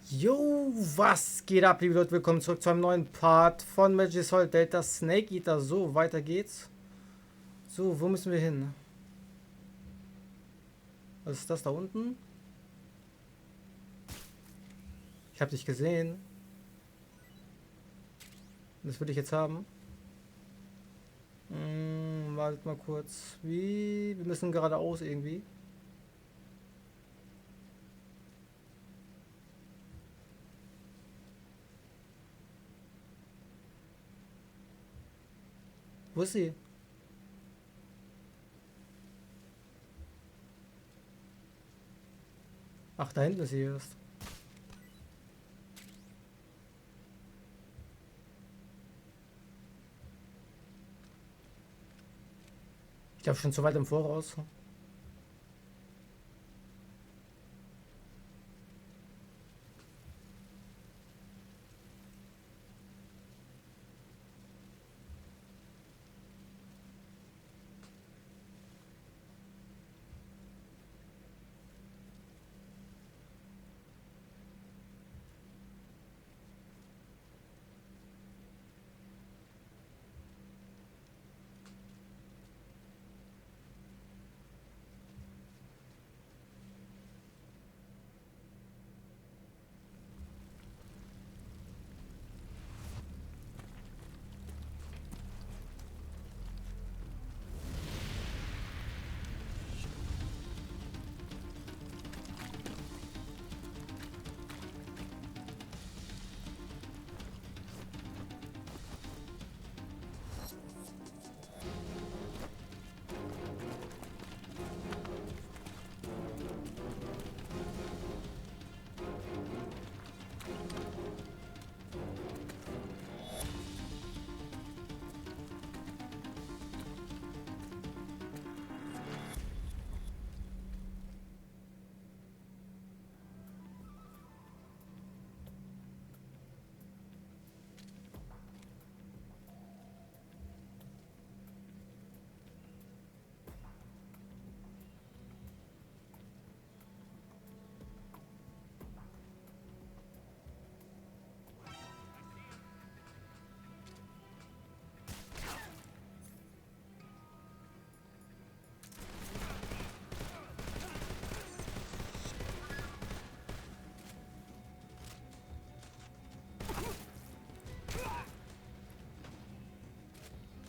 Jo, was geht ab, liebe Leute? Willkommen zurück zu einem neuen Part von Soldaten Snake. So, weiter geht's. So, wo müssen wir hin? Was ist das da unten? Ich habe dich gesehen. Das will ich jetzt haben. Wartet mal kurz. Wie? Wir müssen geradeaus irgendwie. Wo ist sie? Ach, da hinten ist sie erst. Ich glaube schon zu weit im Voraus.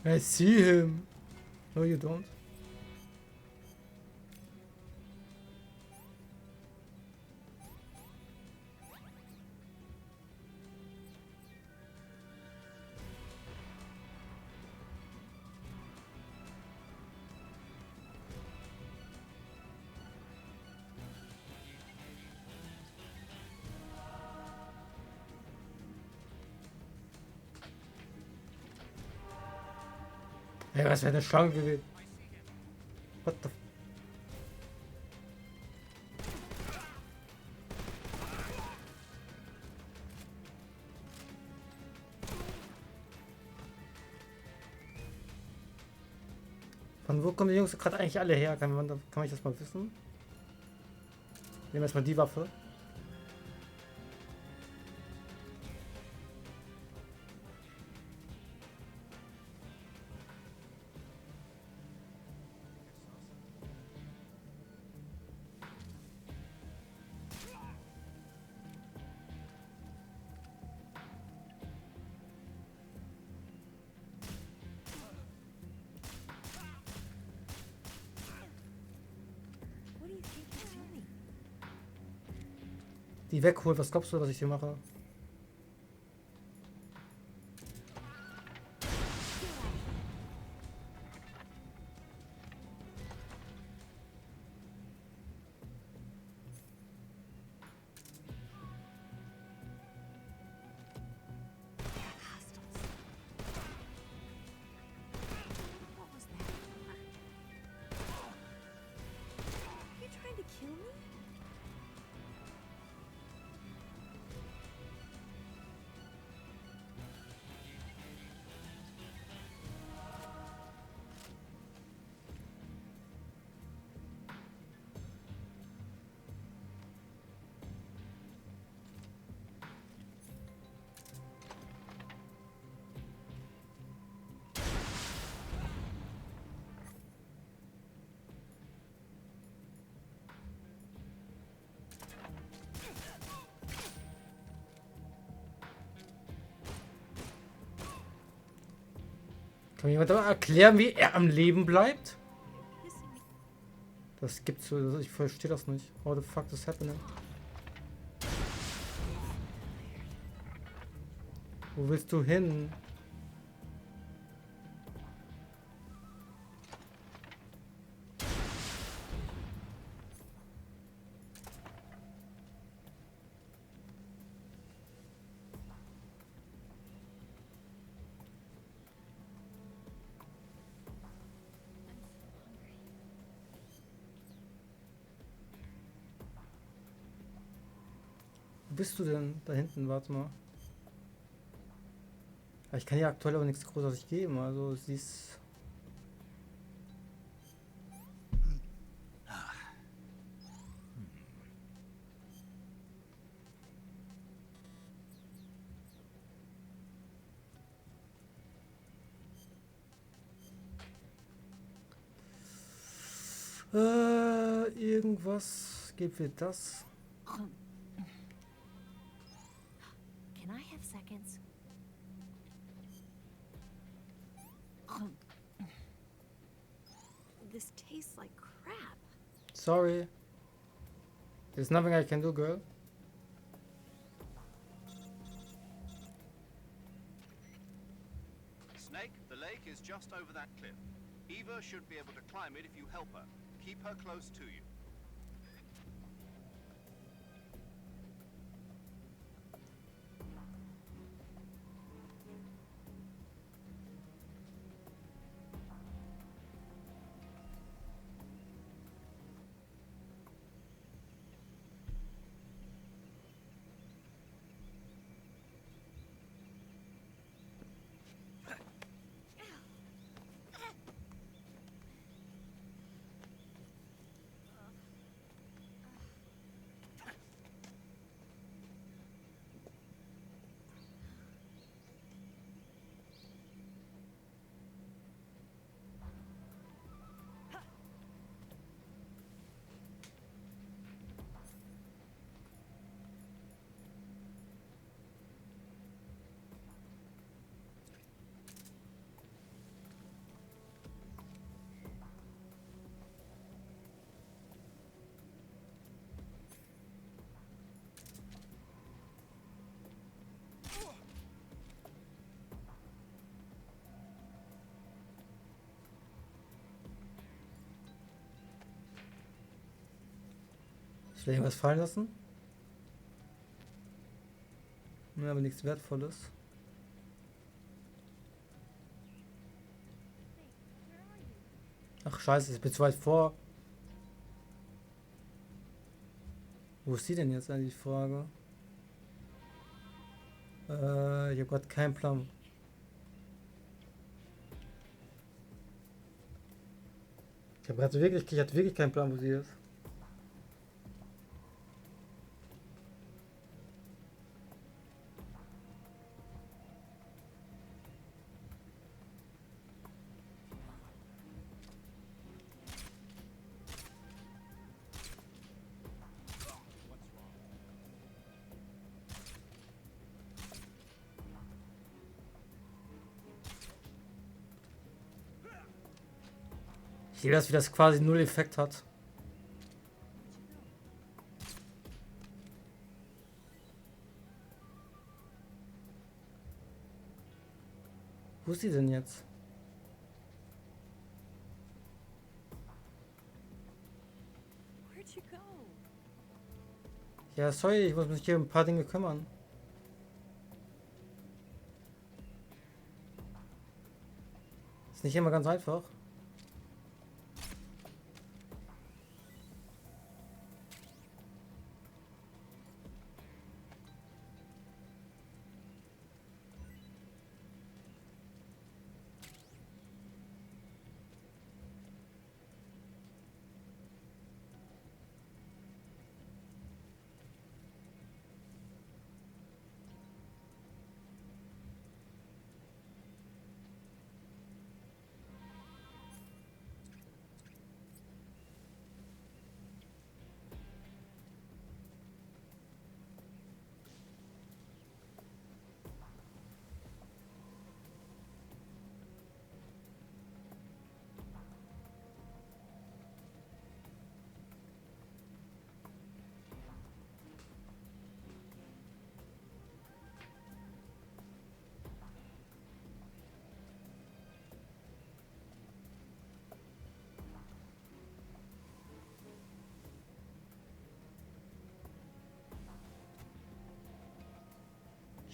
I see him. No, you don't. Ey, was wäre eine Schlange gewesen? What the... Von wo kommen die Jungs gerade eigentlich alle her? Kann ich das mal wissen? Nehmen wir erstmal die Waffe. Die wegholt, was glaubst du, was ich hier mache? Kann mir jemand aber erklären, wie er am Leben bleibt? Das gibt's so. Ich verstehe das nicht. How the fuck is happening? Wo willst du hin? Wo bist du denn? Da hinten, warte mal. Ich kann ja aktuell aber nichts großartig geben, also sie ist... irgendwas. Gib mir das. Can I have seconds? This tastes like crap. Sorry. There's nothing I can do, girl. Snake, the lake is just over that cliff. Eva should be able to climb it if you help her. Keep her close to you. Soll ich irgendwas fallen lassen? Ja, aber nichts Wertvolles. Ach scheiße, ich bin zu weit vor. Wo ist sie denn jetzt eigentlich, die Frage? Ich habe gerade keinen Plan. Ich hatte wirklich keinen Plan, wo sie ist. Ich sehe das, wie das quasi null Effekt hat. Wo ist sie denn jetzt? Where'd you go? Ja, sorry, ich muss mich hier um ein paar Dinge kümmern. Ist nicht immer ganz einfach.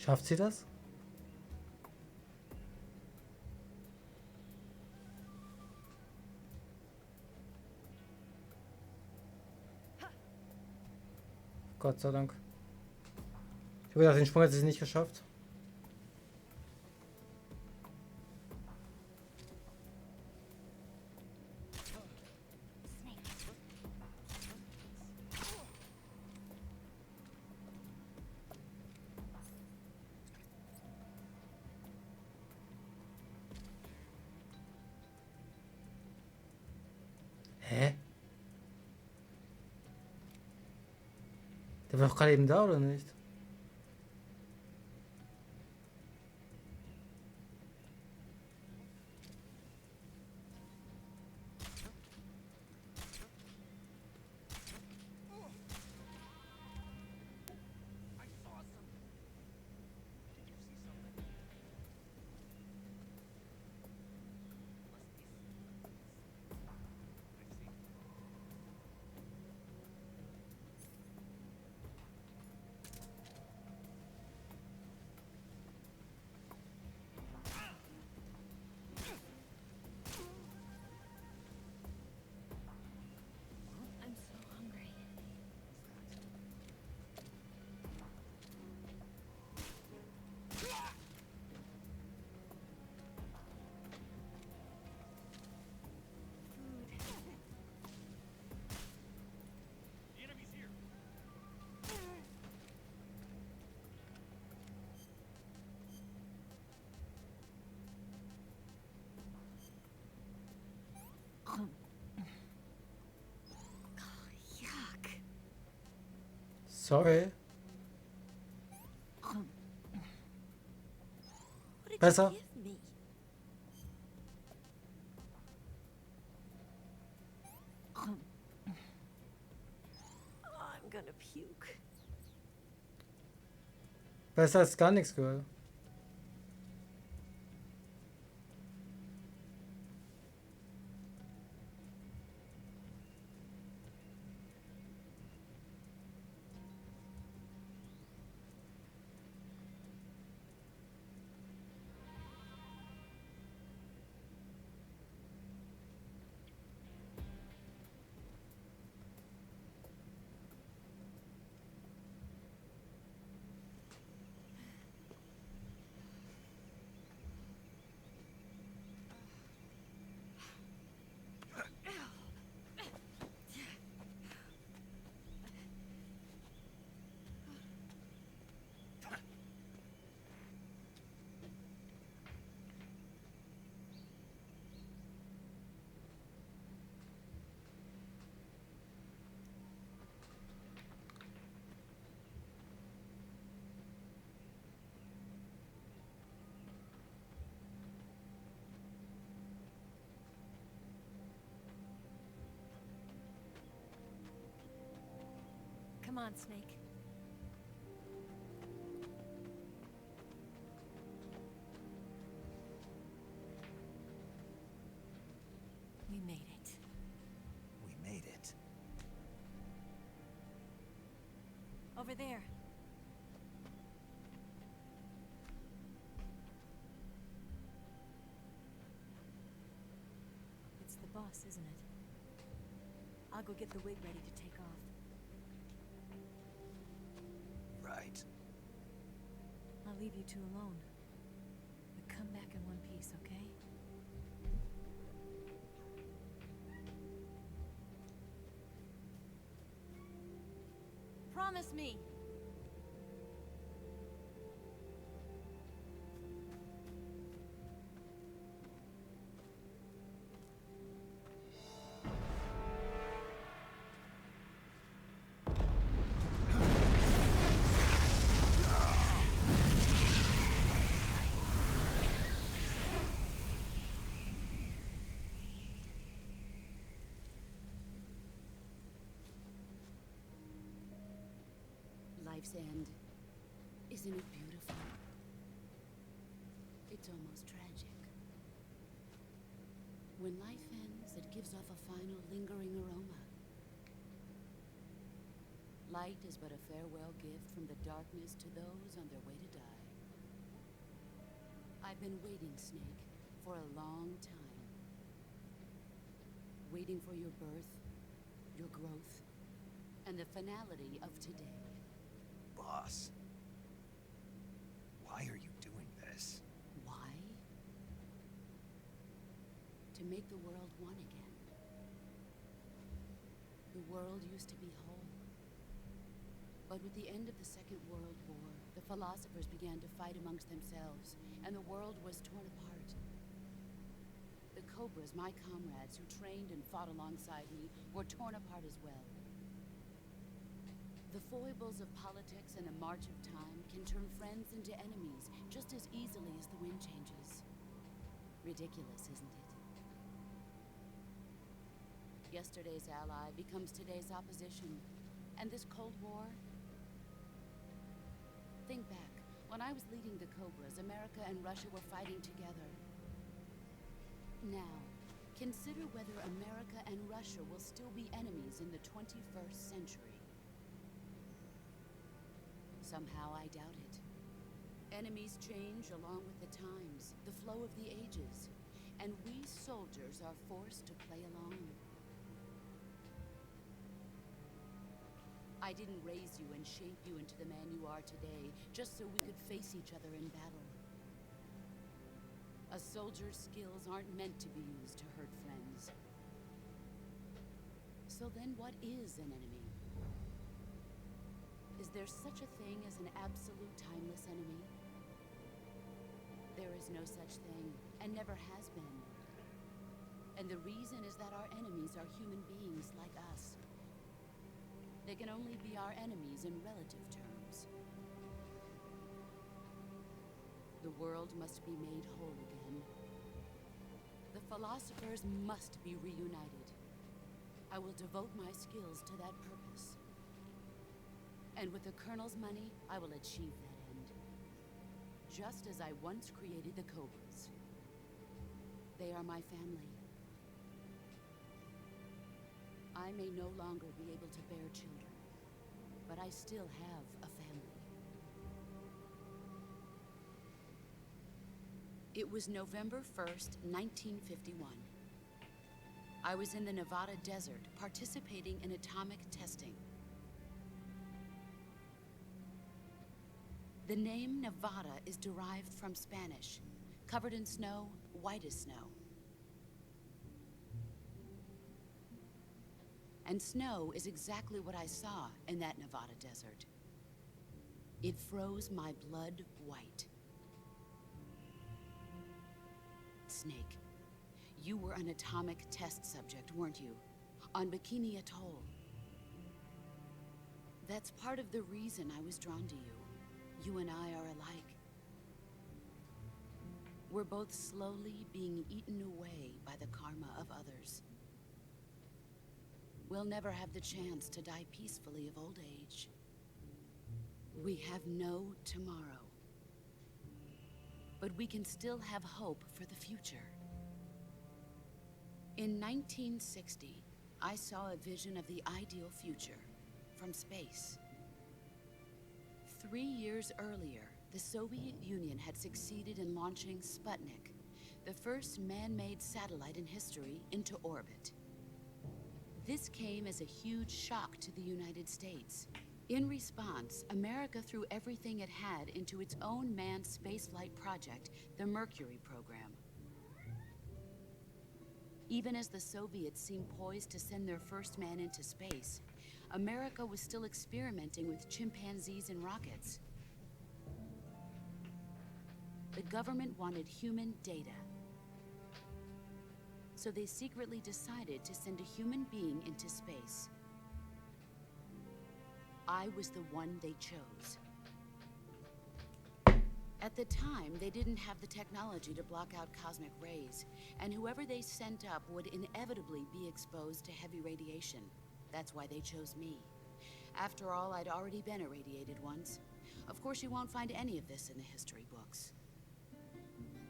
Schafft sie das? Gott sei Dank. Ich habe gedacht, den Sprung hat sie nicht geschafft. Hä? Der war doch gerade eben da, oder nicht? I'm so hungry. Yuck. Sorry. What did Besser. you give me? Oh, I'm gonna puke. Besser als gar nichts gehört. Come on, Snake. We made it. We made it. Over there. It's the boss, isn't it? I'll go get the wig ready to take off. Right. I'll leave you two alone. But come back in one piece, okay? Promise me! Life's end. Isn't it beautiful? It's almost tragic. When life ends, it gives off a final lingering aroma. Light is but a farewell gift from the darkness to those on their way to die. I've been waiting, Snake, for a long time. Waiting for your birth, your growth, and the finality of today. Boss. Why are you doing this? Why? To make the world one again. The world used to be whole. But with the end of the Second World War, the philosophers began to fight amongst themselves, and the world was torn apart. The Cobras, my comrades who trained and fought alongside me, were torn apart as well. The foibles of politics and the march of time can turn friends into enemies just as easily as the wind changes. Ridiculous, isn't it? Yesterday's ally becomes today's opposition, and this Cold War. Think back. When I was leading the Cobras, America and Russia were fighting together. Now, consider whether America and Russia will still be enemies in the 21st century. Somehow I doubt it. Enemies change along with the times, the flow of the ages, and we soldiers are forced to play along. I didn't raise you and shape you into the man you are today, just so we could face each other in battle. A soldier's skills aren't meant to be used to hurt friends. So then what is an enemy? Is there such a thing as an absolute timeless enemy? There is no such thing, and never has been. And the reason is that our enemies are human beings like us. They can only be our enemies in relative terms. The world must be made whole again. The philosophers must be reunited. I will devote my skills to that purpose. And with the Colonel's money, I will achieve that end. Just as I once created the Cobras. They are my family. I may no longer be able to bear children, but I still have a family. It was November 1st, 1951. I was in the Nevada desert participating in atomic testing. The name Nevada is derived from Spanish, covered in snow, white as snow. And snow is exactly what I saw in that Nevada desert. It froze my blood white. Snake, you were an atomic test subject, weren't you? On Bikini Atoll. That's part of the reason I was drawn to you. You and I are alike. We're both slowly being eaten away by the karma of others. We'll never have the chance to die peacefully of old age. We have no tomorrow. But we can still have hope for the future. In 1960, I saw a vision of the ideal future from space. 3 years earlier, the Soviet Union had succeeded in launching Sputnik, the first man-made satellite in history, into orbit. This came as a huge shock to the United States. In response, America threw everything it had into its own manned spaceflight project, the Mercury program. Even as the Soviets seemed poised to send their first man into space, America was still experimenting with chimpanzees and rockets. The government wanted human data. So they secretly decided to send a human being into space. I was the one they chose. At the time, they didn't have the technology to block out cosmic rays, and whoever they sent up would inevitably be exposed to heavy radiation. That's why they chose me. After all, I'd already been irradiated once. Of course, you won't find any of this in the history books.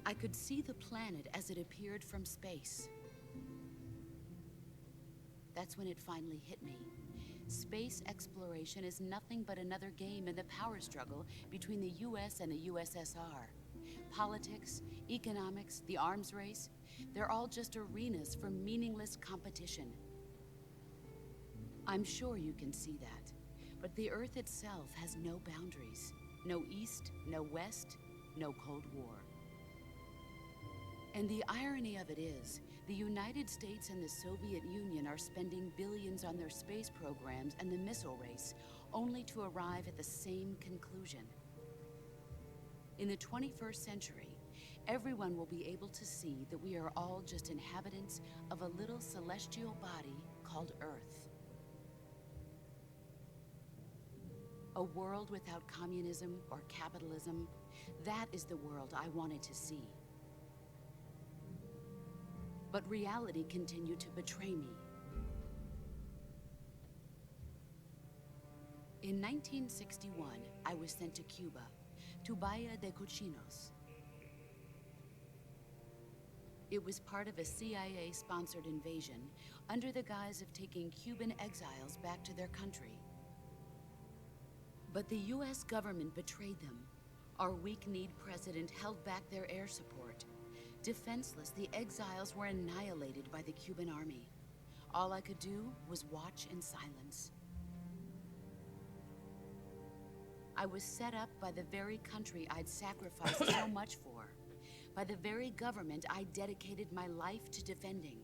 I could see the planet as it appeared from space. That's when it finally hit me. Space exploration is nothing but another game in the power struggle between the US and the USSR. Politics, economics, the arms race, they're all just arenas for meaningless competition. I'm sure you can see that, but the Earth itself has no boundaries. No East, no West, no Cold War. And the irony of it is, the United States and the Soviet Union are spending billions on their space programs and the missile race, only to arrive at the same conclusion. In the 21st century, everyone will be able to see that we are all just inhabitants of a little celestial body called Earth. A world without communism or capitalism, that is the world I wanted to see. But reality continued to betray me. In 1961, I was sent to Cuba, to Bahia de Cochinos. It was part of a CIA-sponsored invasion under the guise of taking Cuban exiles back to their country. But the US government betrayed them. Our weak-kneed president held back their air support. Defenseless, the exiles were annihilated by the Cuban army. All I could do was watch in silence. I was set up by the very country I'd sacrificed so much for, by the very government I dedicated my life to defending.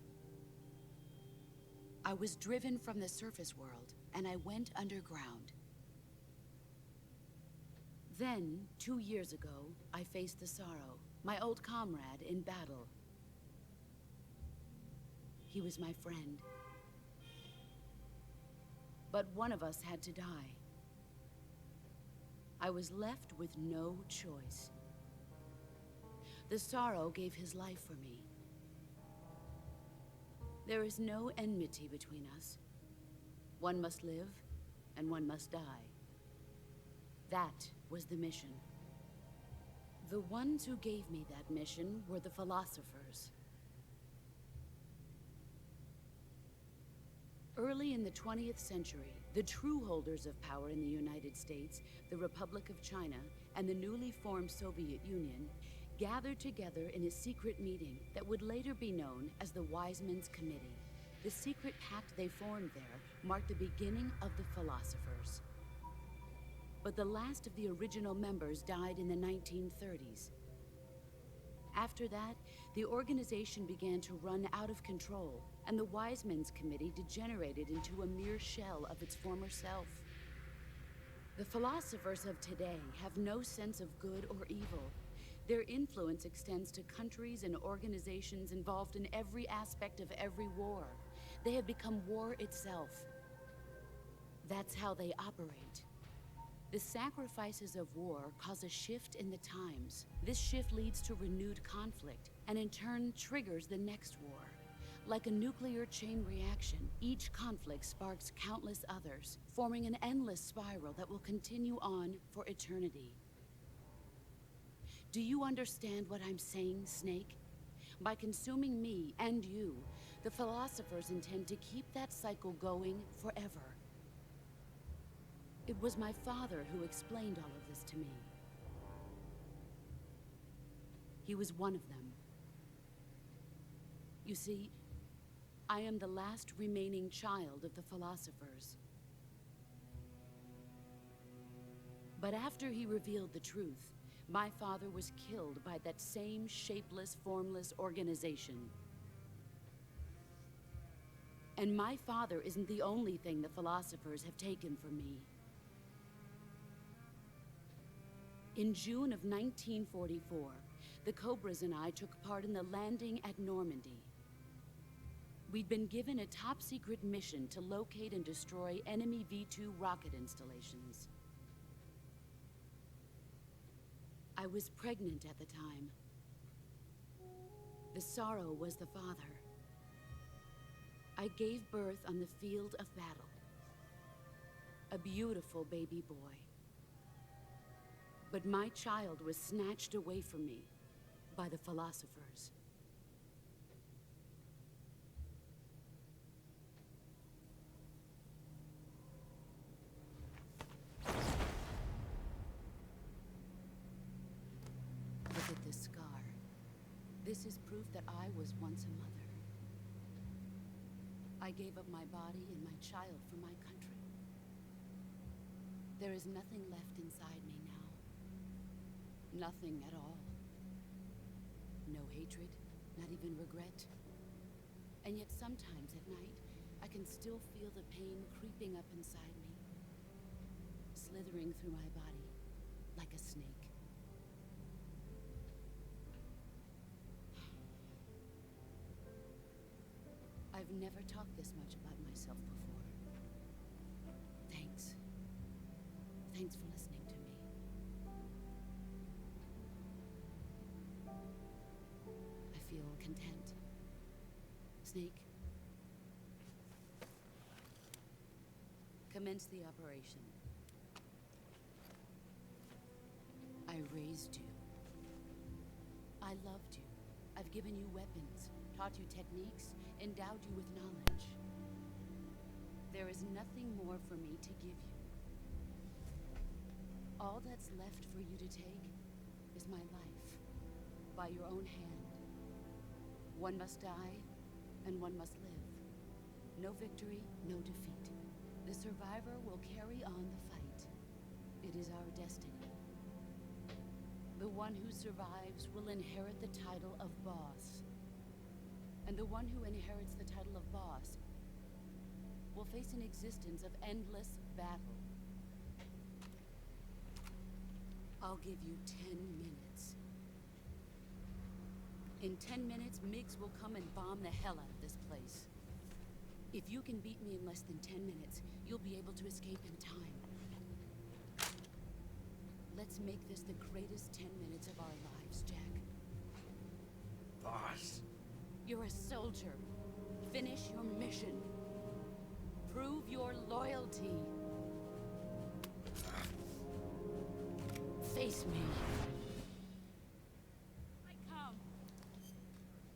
I was driven from the surface world, and I went underground. Then, 2 years ago, I faced the sorrow, my old comrade in battle. He was my friend. But one of us had to die. I was left with no choice. The sorrow gave his life for me. There is no enmity between us. One must live, and one must die. That was the mission. The ones who gave me that mission were the philosophers. Early in the 20th century, the true holders of power in the United States, the Republic of China, and the newly formed Soviet Union gathered together in a secret meeting that would later be known as the Wise Men's Committee. The secret pact they formed there marked the beginning of the philosophers. But the last of the original members died in the 1930s. After that, the organization began to run out of control, and the Wise Men's Committee degenerated into a mere shell of its former self. The philosophers of today have no sense of good or evil. Their influence extends to countries and organizations involved in every aspect of every war. They have become war itself. That's how they operate. The sacrifices of war cause a shift in the times. This shift leads to renewed conflict, and in turn triggers the next war. Like a nuclear chain reaction, each conflict sparks countless others, forming an endless spiral that will continue on for eternity. Do you understand what I'm saying, Snake? By consuming me and you, the philosophers intend to keep that cycle going forever. It was my father who explained all of this to me. He was one of them. You see, I am the last remaining child of the philosophers. But after he revealed the truth, my father was killed by that same shapeless, formless organization. And my father isn't the only thing the philosophers have taken from me. In June of 1944, the Cobras and I took part in the landing at Normandy. We'd been given a top-secret mission to locate and destroy enemy V-2 rocket installations. I was pregnant at the time. The sorrow was the father. I gave birth on the field of battle. A beautiful baby boy. But my child was snatched away from me by the philosophers. The Look at this scar. This is proof that I was once a mother. I gave up my body and my child for my country. There is nothing left inside me now. Nothing at all. No hatred, not even regret. And yet sometimes at night, I can still feel the pain creeping up inside me, slithering through my body like a snake. I've never talked this much about myself before. Thanks. Thanks for listening to me. I feel content. Snake, commence the operation. I raised you. I loved you. I've given you weapons, taught you techniques, endowed you with knowledge. There is nothing more for me to give you. All that's left for you to take is my life, by your own hand. One must die, and one must live. No victory, no defeat. The survivor will carry on the fight. It is our destiny. The one who survives will inherit the title of boss. And the one who inherits the title of boss will face an existence of endless battle. I'll give you 10 minutes. In 10 minutes, MiGs will come and bomb the hell out of this place. If you can beat me in less than 10 minutes, you'll be able to escape in time. Let's make this the greatest 10 minutes of our lives, Jack. Boss. You're a soldier. Finish your mission. Prove your loyalty. Face me. I come.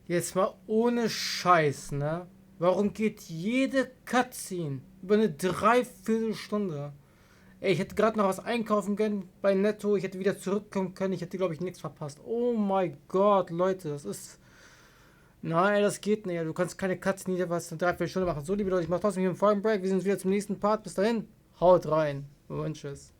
Jetzt mal ohne Scheiß, ne? Warum geht jede Cutscene über eine Dreiviertelstunde? Ey, ich hätte gerade noch was einkaufen können bei Netto. Ich hätte wieder zurückkommen können. Ich hätte, glaube ich, nichts verpasst. Oh mein Gott, Leute, das ist... Nein, das geht nicht. Du kannst keine Cutscene wieder was in 3-4 Stunden machen. So, liebe Leute, ich mache trotzdem hier einen Folgenbreak. Wir sehen uns wieder zum nächsten Part. Bis dahin, haut rein und tschüss.